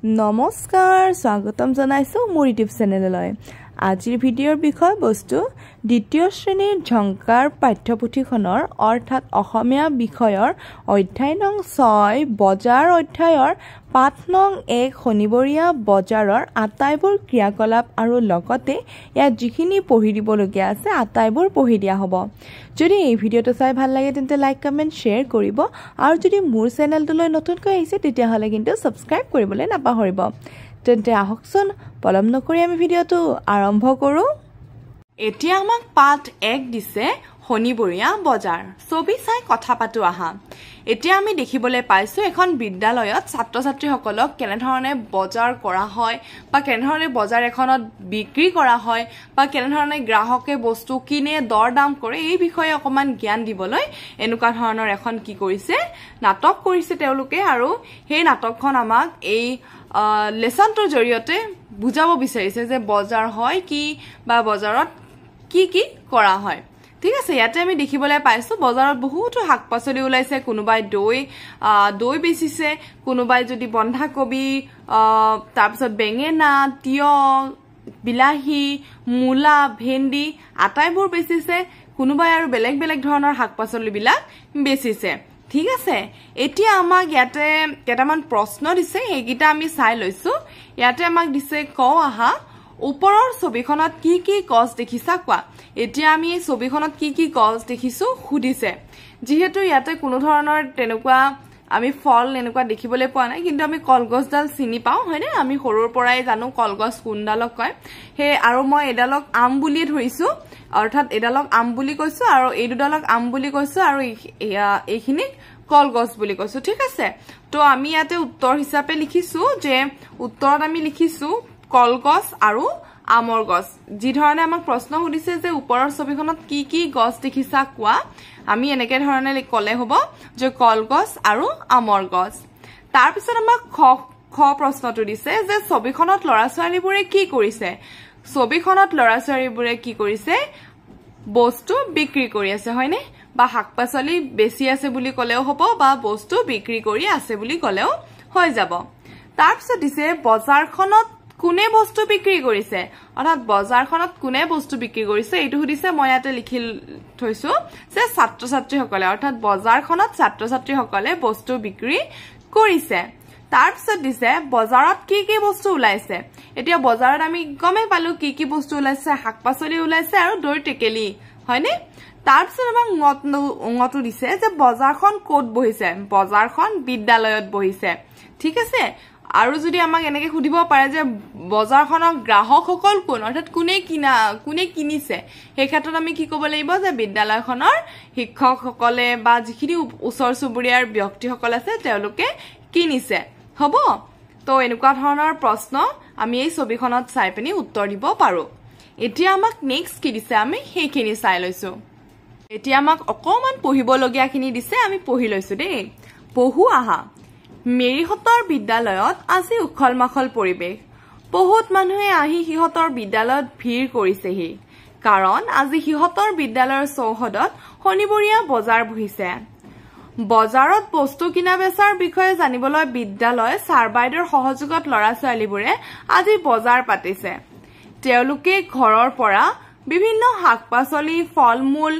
নমস্কাৰ স্বাগতম জনাইছো মোৰ ইউটিউব চেনেললৈ আজিৰ ভিডিঅ'ৰ বিষয় বস্তু দ্বিতীয় শ্ৰেণীৰ ঝংকাৰ পাঠ্যপুথিখনৰ অৰ্থাৎ অসমীয়া বিষয়ৰ অধ্যায় নং 6 বজাৰ অধ্যায়ৰ পাঠ নং 1 শনিবৰীয়া বজাৰৰ আটাইবোৰ ক্ৰিয়াকলাপ আৰু লগতে ইয়াত যিখিনি পঢ়ি দিবলগীয়া আছে আটাইবোৰ পঢ়ি দিয়া হ'ব যদি এই ভিডিঅ'টো চাই ভাল লাগে তেন্তে লাইক কমেন্ট শেয়াৰ কৰিব আৰু যদি মোৰ চেনেলটোলৈ নতুনকৈ আহিছে তেতিয়া হলে কিন্তু সাবস্ক্ৰাইব কৰিবলৈ নাপাহৰিব তেন্তে আহকচোন পলম নকৰি আমি ভিডিঅ'টো আৰম্ভ কৰো এতিয়া আমাক পাঠ 1 দিছে শনিবৰীয়া বজাৰ ছবি চাই কথা পাতো আহা এতিয়া আমি দেখিবলৈ পাইছো এখন বিদ্যালয়ত ছাত্ৰ ছাত্ৰীসকলক কেনে ধৰণে বজাৰ কৰা হয় বা কেনে ধৰণে বজাৰ এখনত বিক্ৰী কৰা হয় বা কেনে ধৰণে গ্ৰাহকে বস্তু কিনে দৰ দাম কৰে এই বিষয়ে অকমান জ্ঞান দিবলৈ এনেকুৱা ধৰণৰ এখন কি কৰিছে নাটক কৰিছে তেওঁলোকে আৰু সেই নাটকখন আমাক এই লেসনটোৰ জৰিয়তে বুজাব বিচাৰিছে যে বজাৰ হয় কি বা বজাৰত কি কি কৰা হয় ঠিক আছে ইয়াতে আমি দেখিবলৈ পাইছো বজাৰত বহুত শাকপাচলি ওলাইছে কোনোবাই দৈ বেচিছে কোনোবাই যদি বন্ধাকবি তাৰপিছত বেঙেনা তিয়হ বিলাহী মূলা ভেন্দি আটাইবোৰ বেচিছে কোনোবাই আৰু বেলেগ বেলেগ ধৰণৰ শাকপাচলি বিলাক বেচিছে ঠিক আছে এতিয়া আমাক ইয়াতে কেটামান প্ৰশ্ন দিছে এইগিটা আমি চাই লৈছো ইয়াতে আমাক দিছে ক আহা ওপৰৰ ছবিখনত কি কি গছ দেখিছা কোৱা এতিয়া আমি এই ছবিখনত কি কি গছ দেখিছো খুদিছে যেহেতু ইয়াতে কোনো ধৰণৰ তেনেকুৱা আমি ফল এনেকুৱা দেখিবলৈ পোৱা নাই কিন্তু আমি কলগছডাল চিনি পাও হয়নে আমি সৰুৰ পৰাই জানো কলগছ কোনডালক কয় হে আৰু মই এডালক আম বুলি ধৰিছো অৰ্থাৎ এডালক আম বুলি কৈছো আৰু এই দুডালক আম বুলি কৈছো আৰু এইখিনি কলগছ বুলি কৈছো ঠিক আছে তো আমি ইয়াতে উত্তৰ হিচাপে লিখিছো যে উত্তৰত আমি লিখিছো কলগছ আৰু আমৰ গছ যি ধৰণে আমাক প্ৰশ্ন সুধিছে যে ওপৰৰ ছবিখনত কি কি গছ দেখিছা কোৱা আমি এনেকে ধৰণে কলে হ'ব যে কলগছ আৰু আমৰ গছ তাৰ পিছত আমাক খ প্ৰশ্নটো দিছে যে ছবিখনত লৰা-ছোৱালীবোৰে কি কৰিছে ছবিখনত লৰা-ছোৱালীবোৰে কি কৰিছে বস্তু বিক্ৰী কৰি আছে হয়নে বা শাকপাচলি বেছি আছে বুলি কলেও হ'ব বা বস্তু বিক্ৰী কৰি আছে বুলি কলেও হৈ যাব তাৰ পিছত দিছে বজাৰখনত কোনে বস্তু বিক্ৰী কৰিছে অৰ্থাৎ বজাৰখনত কোনে বস্তু বিক্ৰী কৰিছে এইটো সুধিছে মই ইয়াতে লিখি থৈছো যে ছাত্ৰ ছাত্ৰীসকলে অৰ্থাৎ বজাৰখনত ছাত্ৰ ছাত্ৰীসকলে বস্তু বিক্ৰী কৰিছে তাৰ পিছত দিছে বজাৰত কি কি বস্তু ওলাইছে এতিয়া বজাৰত আমি গমে পালো কি কি বস্তু ওলাইছে শাকপাচলি ওলাইছে আৰু দৈ টেকেলি হয়নে তাৰ পিছত আমাক ngটো দিছে যে বজাৰখন ক'ত বহিছে বজাৰখন বিদ্যালয়ত বহিছে ঠিক আছে আৰু যদি আমাক এনেকে খুদিব পাৰে যে বজাৰখনৰ গ্ৰাহকসকল কোন অৰ্থাৎ কোনে কিনিছে সেই ক্ষেত্ৰত আমি কি ক'ব লাগিব যে বিদ্যালয়খনৰ শিক্ষকসকলে বা যিখিনি ওচৰ চুবুৰীয়াৰ ব্যক্তিসকল আছে তেওঁলোকে কিনিছে হ'ব তো এনেকুৱা ধৰণৰ প্ৰশ্ন আমি এই ছবিখনত চাই পিনি উত্তৰ দিব পাৰো এতিয়া আমাক নেক্সট কি দিছে আমি সেইখিনি চাই লৈছো এতিয়া আমাক অকমান পঢ়িবলগীয়াখিনি দিছে আমি পঢ়ি লৈছো দেই পঢ়ু আহা মেৰিহতৰ বিদ্যালয়ত আজি উখল মাখল পৰিবেশ বহুত মানুহে আহি সিহঁতৰ বিদ্যালয়ত ভিৰ কৰিছেহি কাৰণ আজি সিহঁতৰ বিদ্যালয়ৰ চৌহদত শনিবৰীয়া বজাৰ বহিছে বজাৰত বস্তু কিনা বেচাৰ বিষয়ে জানিবলৈ বিদ্যালয় ছাৰবাইদেউৰ সহযোগত লৰা-ছোৱালীবোৰে আজি বজাৰ পাতিছে তেওঁলোকে ঘৰৰ পৰা বিভিন্ন শাকপাচলি ফলমূল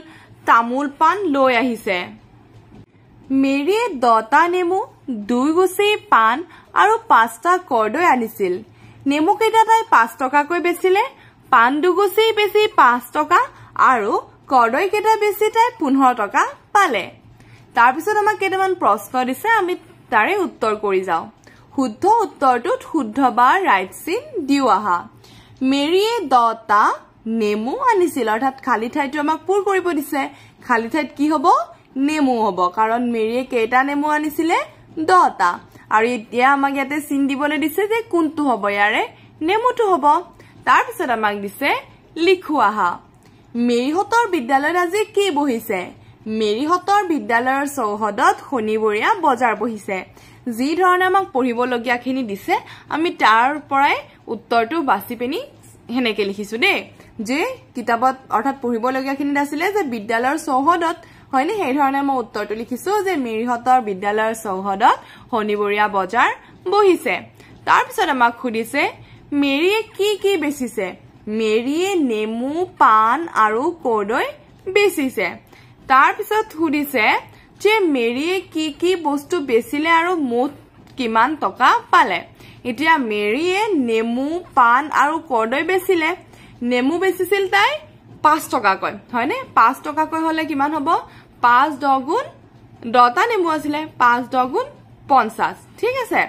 তামোল পাণ লৈ আহিছে মেৰিয়ে 10টা নেমু 2 গুছি পাণ আৰু 5টা কৰ্দৈ আনিছিল নেমু কেইটা তাই 5 টকাকৈ বেচিলে পাণ 2 গুছি বেছি 5 টকা আৰু কৰ্দৈ কেইটা বেছি তাই 15 টকা পালে তাৰ পিছত আমাক কেইটামান প্ৰশ্ন দিছে আমি তাৰে উত্তৰ কৰি যাও শুদ্ধ উত্তৰটোত শুদ্ধ বা ৰাইট চিন দিও আহা মেৰিয়ে 10টা নেমু আনিছিল অৰ্থাৎ খালি ঠাইটো আমাক পূৰ কৰিব দিছে খালি ঠাইত কি হ'ব নেমু হ'ব কাৰণ মেৰিয়ে কেইটা নেমু আনিছিলে 10টা আৰু এতিয়া আমাক ইয়াতে চিন দিবলৈ দিছে যে কোনটো হ'ব ইয়াৰে নেমুটো হ'ব তাৰ পিছত আমাক দিছে লিখু আহা মেৰিহতৰ বিদ্যালয়ত আজি কি বহিছে মেৰিহতৰ বিদ্যালয়ৰ চৌহদত শনিবৰীয়া বজাৰ বহিছে যি ধৰণে আমাক পঢ়িবলগীয়াখিনি দিছে আমি তাৰ পৰাই উত্তৰটো বাছি পিনি হেনেকে লিখিছো দেই যে কিতাপত অৰ্থাৎ পঢ়িবলগীয়াখিনি আছিলে যে বিদ্যালয়ৰ চৌহদত হয়নে সেই ধৰণে মই উত্তৰটো লিখিছো যে মেৰিহতৰ বিদ্যালয়ৰ চৌহদত শনিবৰীয়া বজাৰ বহিছে তাৰ পিছত আমাক খুদিছে মেৰিয়ে কি বেচিছে মেৰিয়ে নেমু পান আৰু কৰ্দৈ বেচিছে তাৰ পিছত খুদিছে যে মেৰিয়ে কি বস্তু বেচিলে আৰু মুঠ কিমান টকা পালে এতিয়া মেৰিয়ে নেমু পান আৰু কৰ্দৈ বেচিলে নেমু বেচিছিল তাই 5 টকাকৈ হয়নে 5 টকাকৈ হলে কিমান হ'ব 5 10 গুণ 10টা নেমু আছিলে 5 10 গুণ 50 ঠিক আছে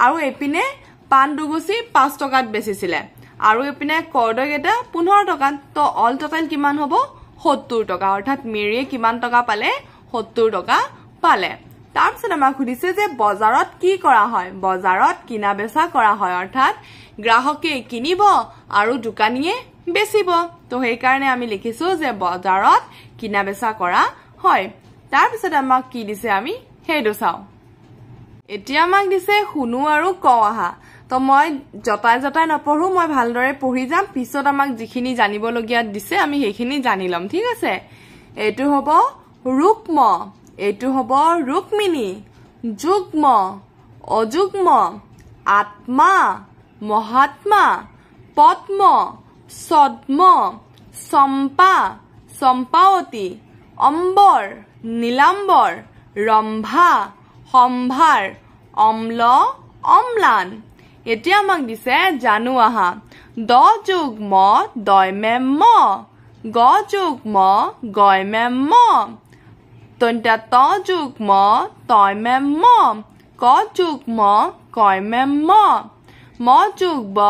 আৰু এপিনে পান দুগুছি 5 টকাত বেচিছিলে আৰু এপিনে কৰ্দৈ এটা 15 টকাত তো অল টোটাল কিমান হ'ব 70 টকা অৰ্থাৎ মেৰিয়ে কিমান টকা পালে 70 টকা পালে তাৰ পিছত আমাক খুদিছে যে বজাৰত কি কৰা হয় বজাৰত কিনা বেচা কৰা হয় অৰ্থাৎ গ্ৰাহকে কিনিব আৰু দোকানীয়ে বেচিব তো সেই কাৰণে আমি লিখিছো যে বজাৰত কিনা বেচা কৰা হয় তাৰ পিছত আমাক কি দিছে আমি হেইটো চাও এতিয়া আমাক দিছে শুনু আৰু ক আহা তো মই জটাই নপঢ়ো মই ভালদৰে পঢ়ি যাম পিছত আমাক যিখিনি জানিব লগিয়া দিছে আমি সেইখিনি জানি লম ঠিক আছে এটো হ'ব ৰুক্ম এটো হ'ব ৰুক্মিণী যুগ্ম অযুগ্ম আত্মা মহাত্মা পদ্ম সদ্ম চম্পা চম্পাৱতী অম্বৰ নীলাম্বৰ ৰম্ভা সম্ভাৰ অম্ল অম্লান এতিয়া আমাক দিছে জানু আহা দ যোগ ম দয় মেম ম গ যোগ ম গয় মেম ম তন্তা ত যোগ ম তয় মেম ম ক যোগ ম কয় মেম ম ম যোগ ব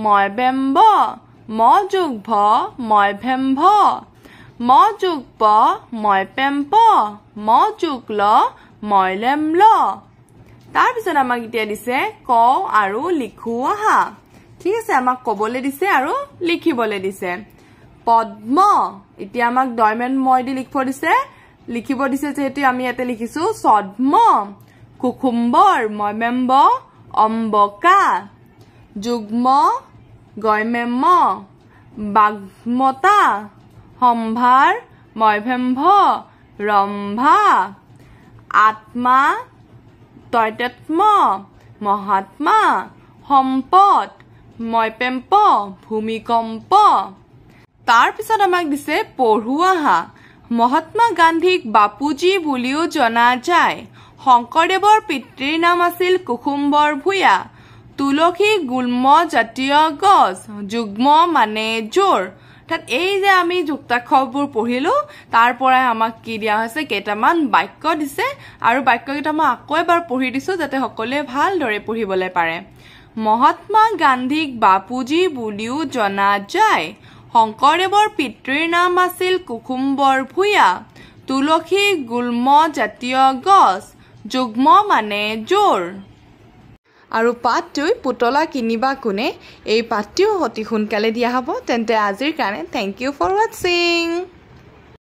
ময় বেম ব ম যোগ ভ ময় ভেম ভ ম যোগ প ময় পেম প ম যোগ ল ময় লেম ল তাৰ পিছত আমাক এতিয়া দিছে ক আৰু লিখু আহা ঠিক আছে আমাক কবলে দিছে আৰু লিখিবলে দিছে পদ্ম এতিয়া আমাক দয়মেন মই দি লিখিব দিছে যেহেতু আমি ইয়াতে লিখিছো সদ্ম কুকুম্বৰ মই মেম্ব অম্বকা যুগ্ম গয়মেম বাগ্মতা সম্ভাৰ মই ভেম্ভ ৰম্ভা আত্মা তৈতত্ম মহাত্মা সম্পদ মই পেম্প ভূমিকম্প তাৰ পিছত আমাক দিছে পঢ়ু আহা মহাত্মা গান্ধীক বাপুজী বুলিও জনা যায় শংকৰদেৱৰ পিতৃৰ নাম আছিল কুসুম্বৰ ভূঞা তুলসী গুল্ম জাতীয় গছ যুগ্ম মানে জোৰ তাত এই যে আমি যুক্তাক্ষৰবোৰ পঢ়িলো তাৰ পৰাই আমাক কি দিয়া হৈছে কেইটামান বাক্য দিছে আৰু বাক্যকেইটা মই আকৌ এবাৰ পঢ়ি দিছো যাতে সকলোৱে ভালদৰে পঢ়িবলৈ পাৰে মহাত্মা গান্ধীক বাপুজী বুলিও জনা যায় শংকৰদেৱৰ পিতৃৰ নাম আছিল কুসুম্বৰ ভূঞা তুলসী গুল্ম জাতীয় গছ যুগ্ম মানে জোৰ আৰু পাঠটো পুতলা কিনিবা কোনে এই পাঠটো অতি সোনকালে দিয়া হ'ব তেন্তে আজিৰ কাৰণে থ্যাংক ইউ ফৰ ওয়াচিং